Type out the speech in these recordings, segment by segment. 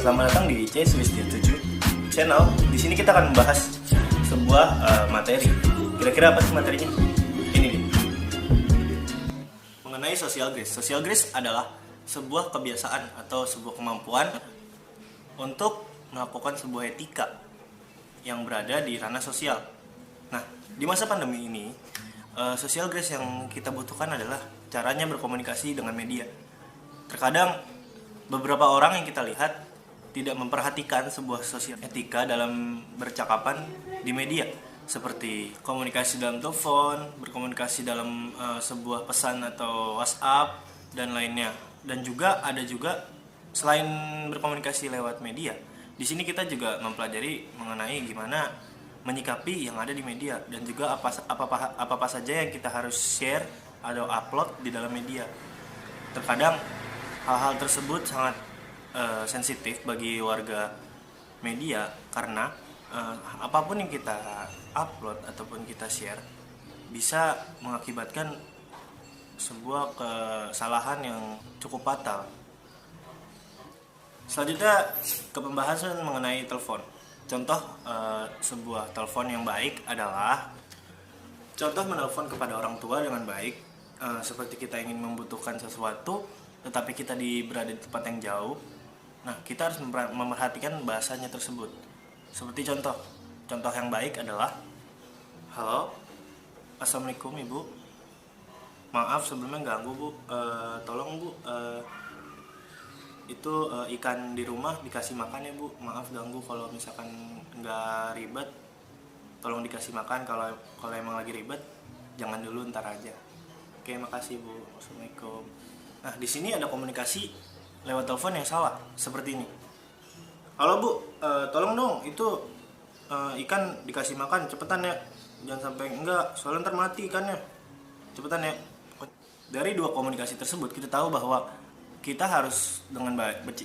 Selamat datang di C Swiss 7 channel. Di sini kita akan membahas sebuah materi. Kira-kira apa sih materinya? Ini nih. Mengenai social grace. Social grace adalah sebuah kebiasaan atau sebuah kemampuan untuk melakukan sebuah etika yang berada di ranah sosial. Nah, di masa pandemi ini, social grace yang kita butuhkan adalah caranya berkomunikasi dengan media. Terkadang beberapa orang yang kita lihat tidak memperhatikan sebuah sosial etika dalam bercakapan di media, seperti komunikasi dalam telepon, berkomunikasi dalam sebuah pesan atau WhatsApp dan lainnya. Dan juga ada juga selain berkomunikasi lewat media, di sini kita juga mempelajari mengenai gimana menyikapi yang ada di media dan juga apa saja yang kita harus share atau upload di dalam media. Terkadang hal-hal tersebut sangat sensitif bagi warga media karena apapun yang kita upload ataupun kita share bisa mengakibatkan sebuah kesalahan yang cukup fatal. Selanjutnya ke pembahasan mengenai telepon. Contoh sebuah telepon yang baik adalah contoh menelpon kepada orang tua dengan baik, seperti kita ingin membutuhkan sesuatu tetapi kita berada di tempat yang jauh. Nah, kita harus memperhatikan bahasanya tersebut. Seperti contoh yang baik adalah, halo, assalamualaikum ibu, maaf sebelumnya ganggu bu, tolong bu, itu ikan di rumah dikasih makan ya bu, maaf ganggu, kalau misalkan nggak ribet tolong dikasih makan, kalau emang lagi ribet jangan dulu, ntar aja. Oke, makasih bu, assalamualaikum. Nah, di sini ada komunikasi lewat telepon yang salah, seperti ini. Halo bu, tolong dong itu ikan dikasih makan, cepetan ya, jangan sampai enggak, soalnya ntar mati ikannya, cepetan ya. Dari dua komunikasi tersebut kita tahu bahwa kita harus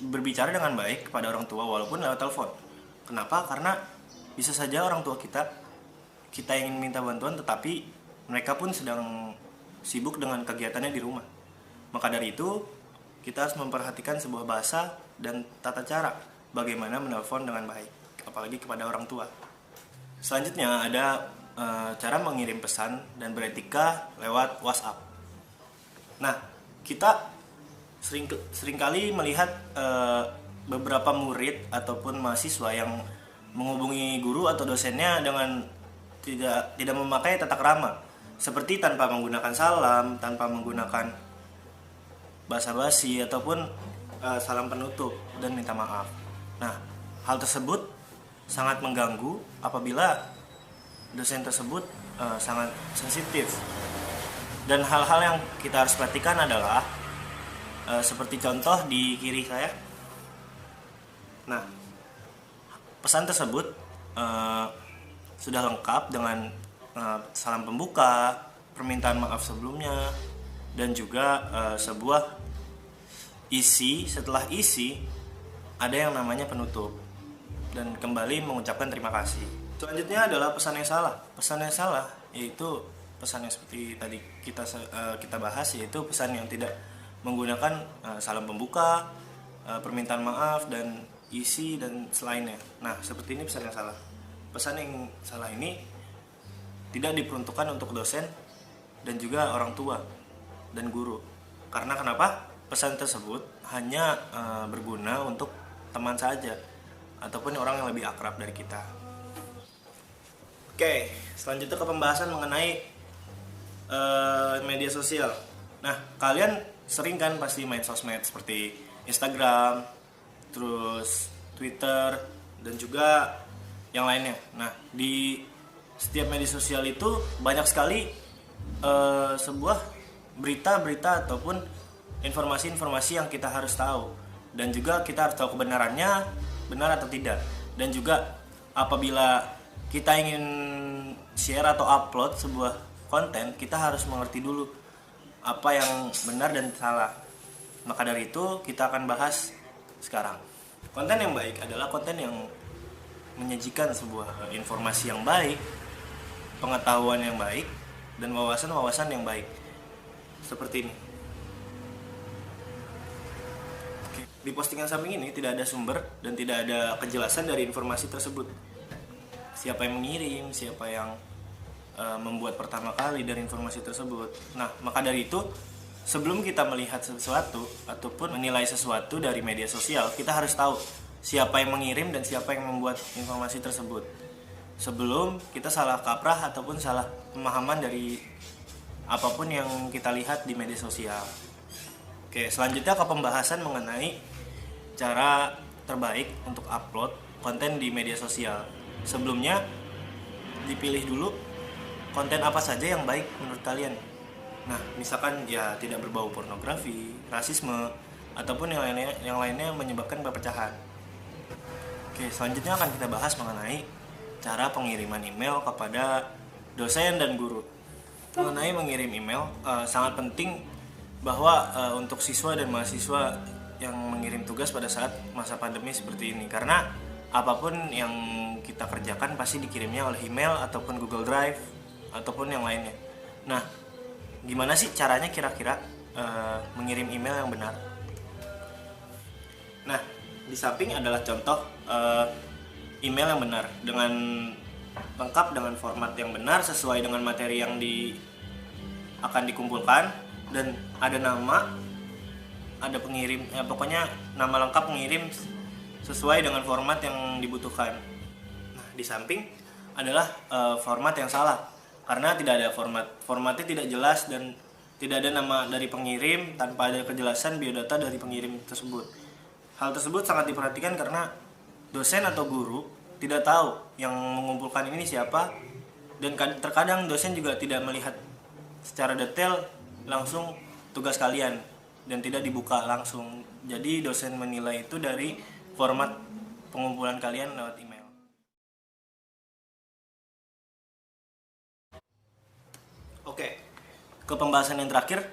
berbicara dengan baik kepada orang tua walaupun lewat telepon. Kenapa? Karena bisa saja orang tua kita ingin minta bantuan tetapi mereka pun sedang sibuk dengan kegiatannya di rumah. Maka dari itu, kita harus memperhatikan sebuah bahasa dan tata cara bagaimana menelpon dengan baik, apalagi kepada orang tua. Selanjutnya ada cara mengirim pesan dan beretika lewat WhatsApp. Nah, kita seringkali melihat beberapa murid ataupun mahasiswa yang menghubungi guru atau dosennya dengan tidak memakai tata krama, seperti tanpa menggunakan salam, tanpa menggunakan basa-basi ataupun salam penutup dan minta maaf. Nah, hal tersebut sangat mengganggu apabila dosen tersebut sangat sensitif. Dan hal-hal yang kita harus perhatikan adalah seperti contoh di kiri saya. Nah, pesan tersebut sudah lengkap dengan salam pembuka, permintaan maaf sebelumnya, dan juga sebuah isi. Setelah isi ada yang namanya penutup dan kembali mengucapkan terima kasih. Selanjutnya adalah pesan yang salah. Pesan yang salah yaitu pesan yang seperti tadi kita bahas, yaitu pesan yang tidak menggunakan salam pembuka, permintaan maaf dan isi dan selainnya. Nah, seperti ini pesan yang salah. Pesan yang salah ini tidak diperuntukkan untuk dosen dan juga orang tua dan guru. Karena kenapa? Pesan tersebut hanya berguna untuk teman saja ataupun orang yang lebih akrab dari kita. Oke, selanjutnya ke pembahasan mengenai media sosial. Nah, kalian sering kan pasti main sosmed seperti Instagram, terus Twitter dan juga yang lainnya. Nah, di setiap media sosial itu banyak sekali sebuah berita-berita ataupun informasi-informasi yang kita harus tahu, dan juga kita harus tahu kebenarannya benar atau tidak. Dan juga apabila kita ingin share atau upload sebuah konten, kita harus mengerti dulu apa yang benar dan salah. Maka dari itu kita akan bahas sekarang. Konten yang baik adalah konten yang menyajikan sebuah informasi yang baik, pengetahuan yang baik, dan wawasan-wawasan yang baik. Seperti ini. Di postingan samping ini tidak ada sumber dan tidak ada kejelasan dari informasi tersebut. Siapa yang mengirim, siapa yang membuat pertama kali dari informasi tersebut. Nah, maka dari itu sebelum kita melihat sesuatu ataupun menilai sesuatu dari media sosial, kita harus tahu siapa yang mengirim dan siapa yang membuat informasi tersebut. Sebelum kita salah kaprah ataupun salah pemahaman dari apapun yang kita lihat di media sosial. Oke, selanjutnya ke pembahasan mengenai cara terbaik untuk upload konten di media sosial. Sebelumnya dipilih dulu konten apa saja yang baik menurut kalian. Nah, misalkan ya tidak berbau pornografi, rasisme, ataupun yang lainnya menyebabkan perpecahan. Oke, selanjutnya akan kita bahas mengenai cara pengiriman email kepada dosen dan guru. Mengenai mengirim email, sangat penting bahwa untuk siswa dan mahasiswa yang mengirim tugas pada saat masa pandemi seperti ini, karena apapun yang kita kerjakan pasti dikirimnya oleh email ataupun Google Drive ataupun yang lainnya. Nah, gimana sih caranya kira-kira mengirim email yang benar? Nah, di samping adalah contoh email yang benar dengan lengkap dengan format yang benar sesuai dengan materi yang akan dikumpulkan, dan ada nama, ada pengirim, pokoknya nama lengkap pengirim sesuai dengan format yang dibutuhkan. Nah, di samping adalah format yang salah karena tidak ada formatnya tidak jelas dan tidak ada nama dari pengirim tanpa ada kejelasan biodata dari pengirim tersebut. Hal tersebut sangat diperhatikan karena dosen atau guru tidak tahu yang mengumpulkan ini siapa, dan terkadang dosen juga tidak melihat secara detail langsung tugas kalian dan tidak dibuka langsung. Jadi dosen menilai itu dari format pengumpulan kalian lewat email. Oke, ke pembahasan yang terakhir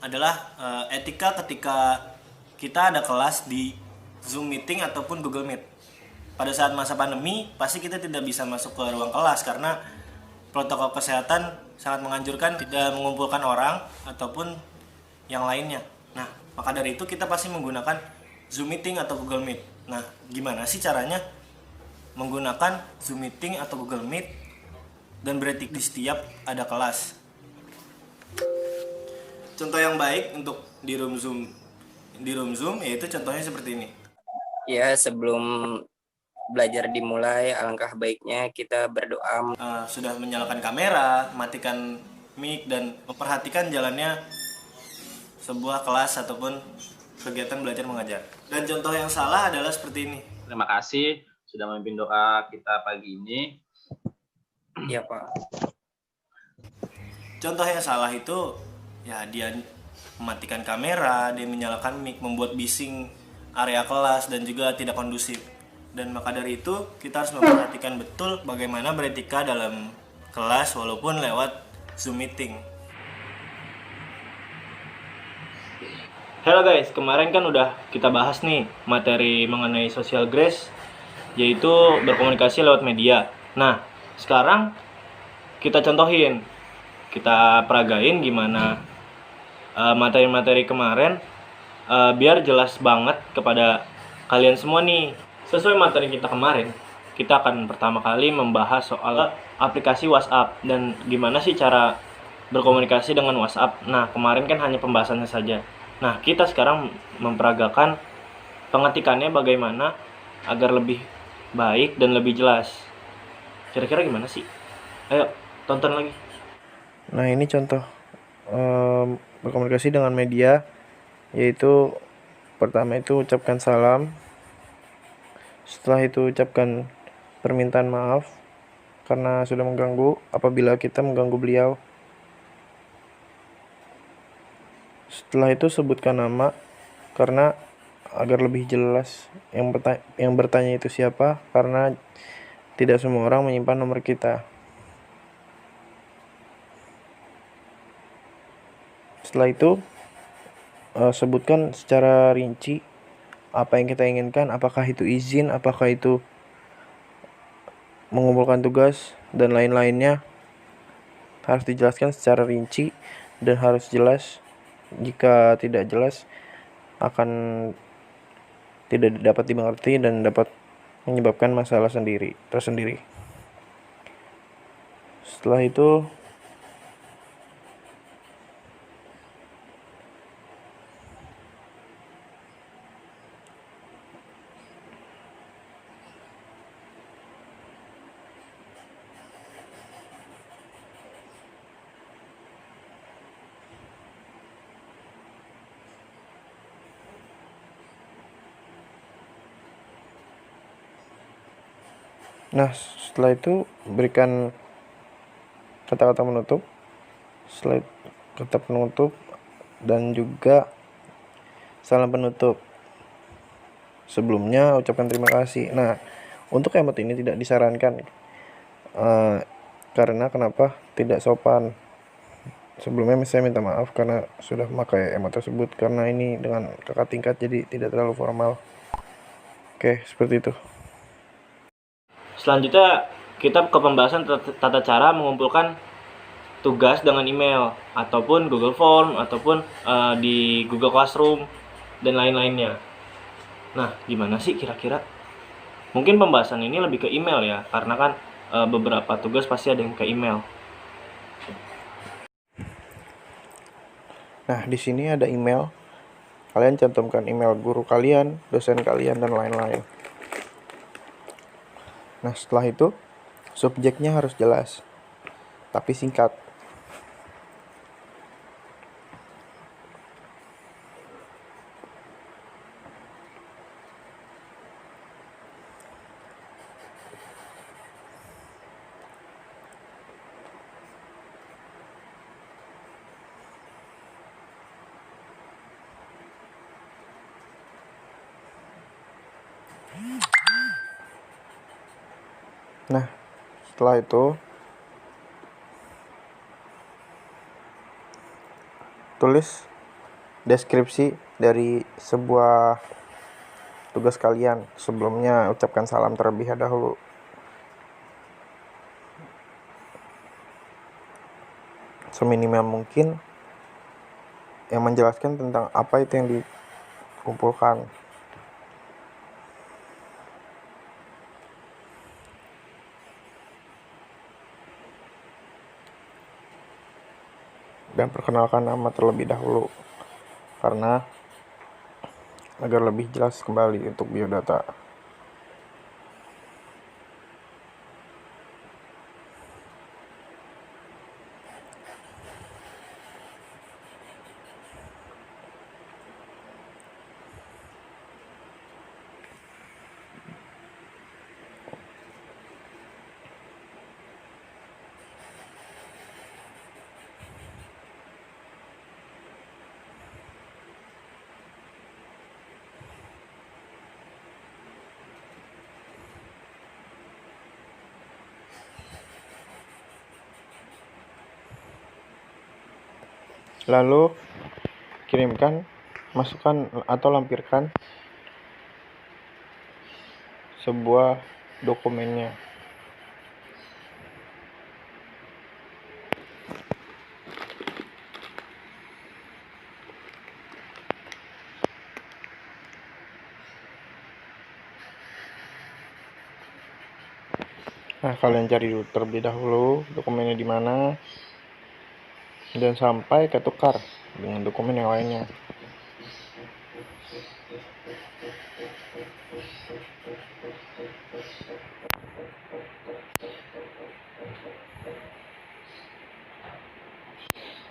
adalah etika ketika kita ada kelas di Zoom meeting ataupun Google Meet. Pada saat masa pandemi, pasti kita tidak bisa masuk ke ruang kelas karena protokol kesehatan sangat menganjurkan tidak mengumpulkan orang ataupun yang lainnya. Nah, maka dari itu kita pasti menggunakan Zoom meeting atau Google Meet. Nah, gimana sih caranya menggunakan Zoom meeting atau Google Meet dan beretik di setiap ada kelas? Contoh yang baik untuk di room Zoom yaitu contohnya seperti ini. Ya, sebelum belajar dimulai, alangkah baiknya kita berdoa. Sudah menyalakan kamera, matikan mic, dan memperhatikan jalannya sebuah kelas ataupun kegiatan belajar mengajar. Dan contoh yang salah adalah seperti ini. Terima kasih sudah memimpin doa kita pagi ini. Ya, Pak. Contoh yang salah itu ya dia mematikan kamera, dia menyalakan mic, membuat bising area kelas dan juga tidak kondusif. Dan maka dari itu kita harus memperhatikan betul bagaimana beretika dalam kelas walaupun lewat Zoom meeting. Halo guys, kemarin kan udah kita bahas nih materi mengenai social grace, yaitu berkomunikasi lewat media. Nah, sekarang kita contohin, kita peragain gimana materi-materi kemarin biar jelas banget kepada kalian semua nih. Sesuai materi kita kemarin, kita akan pertama kali membahas soal aplikasi WhatsApp dan gimana sih cara berkomunikasi dengan WhatsApp. Nah, kemarin kan hanya pembahasannya saja. Nah, kita sekarang memperagakan pengetikannya bagaimana agar lebih baik dan lebih jelas. Kira-kira gimana sih? Ayo, tonton lagi. Nah, ini contoh berkomunikasi dengan media, yaitu pertama itu ucapkan salam, setelah itu ucapkan permintaan maaf karena sudah mengganggu apabila kita mengganggu beliau. Setelah itu sebutkan nama karena agar lebih jelas yang bertanya itu siapa, karena tidak semua orang menyimpan nomor kita. Setelah itu sebutkan secara rinci apa yang kita inginkan, apakah itu izin, apakah itu mengumpulkan tugas, dan lain-lainnya. Harus dijelaskan secara rinci dan harus jelas. Jika tidak jelas akan tidak dapat dimengerti dan dapat menyebabkan masalah tersendiri. Setelah itu setelah itu berikan kata-kata menutup, slide kata penutup, dan juga salam penutup. Sebelumnya ucapkan terima kasih. Nah, untuk emot ini tidak disarankan karena kenapa? Tidak sopan. Sebelumnya saya minta maaf karena sudah memakai emot tersebut, karena ini dengan kakak tingkat jadi tidak terlalu formal. Oke, seperti itu. Selanjutnya kita ke pembahasan tata cara mengumpulkan tugas dengan email ataupun Google Form ataupun di Google Classroom dan lain-lainnya. Nah, gimana sih kira-kira? Mungkin pembahasan ini lebih ke email ya, karena kan beberapa tugas pasti ada yang ke email. Nah, di sini ada email. Kalian cantumkan email guru kalian, dosen kalian, dan lain-lain. Nah, setelah itu subjeknya harus jelas, tapi singkat. Nah, setelah itu tulis deskripsi dari sebuah tugas kalian. Sebelumnya ucapkan salam terlebih dahulu. Seminimal mungkin yang menjelaskan tentang apa itu yang dikumpulkan. Dan perkenalkan nama terlebih dahulu, karena agar lebih jelas kembali untuk biodata. Lalu kirimkan, masukkan atau lampirkan sebuah dokumennya. Nah, kalian cari terlebih dahulu dokumennya di mana dan sampai ketukar dengan dokumen yang lainnya.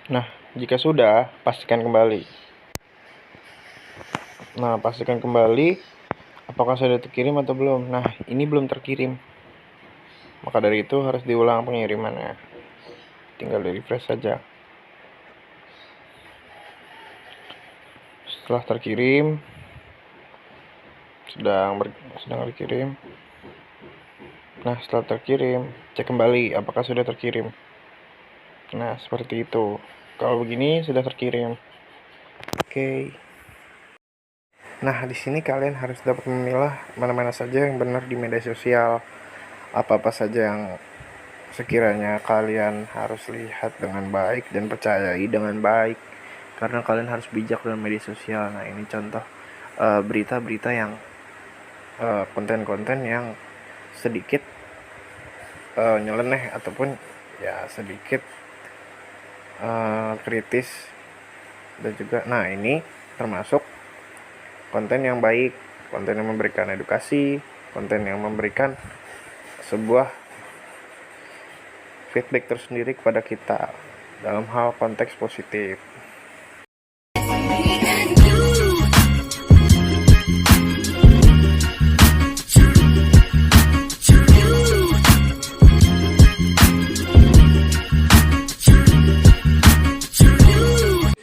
Nah, jika sudah, pastikan kembali. Apakah sudah terkirim atau belum. Nah, ini belum terkirim, maka dari itu harus diulang pengirimannya. Tinggal di refresh saja. Setelah terkirim, sedang dikirim. Nah, setelah terkirim, cek kembali apakah sudah terkirim. Nah, seperti itu. Kalau begini sudah terkirim. Oke. Nah, di sini kalian harus dapat memilah mana-mana saja yang benar di media sosial. Apa-apa saja yang sekiranya kalian harus lihat dengan baik dan percayai dengan baik, karena kalian harus bijak dalam media sosial. Nah, ini contoh berita-berita yang konten-konten yang sedikit nyeleneh ataupun ya sedikit kritis. Dan juga ini termasuk konten yang baik, konten yang memberikan edukasi, konten yang memberikan sebuah feedback tersendiri kepada kita dalam hal konteks positif.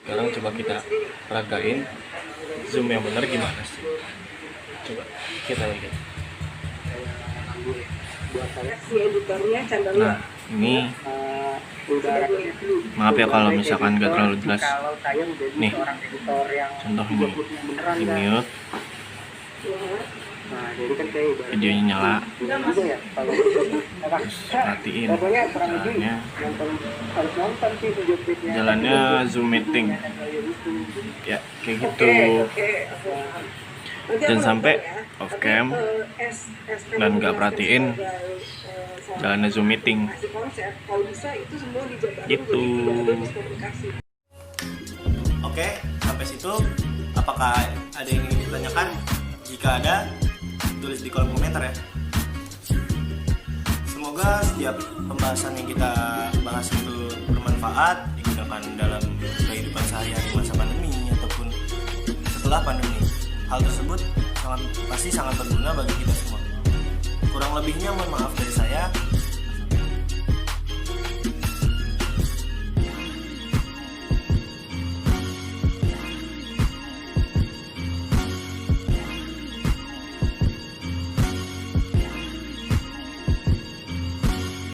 Sekarang coba kita peragain zoom yang benar gimana sih? Coba kita lihat. Nah, ini maaf ya kalau misalkan gak terlalu jelas. Nih, contoh ini di mute, videonya nyala, terus perhatiin jalannya Zoom meeting ya kayak gitu. Dan sampai off cam dan gak perhatiin jalannya Zoom meeting gitu. Oke, sampai situ apakah ada yang ingin ditanyakan? Jika ada, tulis di kolom komentar ya. Semoga setiap pembahasan yang kita bahas itu bermanfaat, digunakan dalam kehidupan sehari-hari masa pandemi ataupun setelah pandemi. Hal tersebut pasti sangat berguna bagi kita semua. Kurang lebihnya mohon maaf dari saya.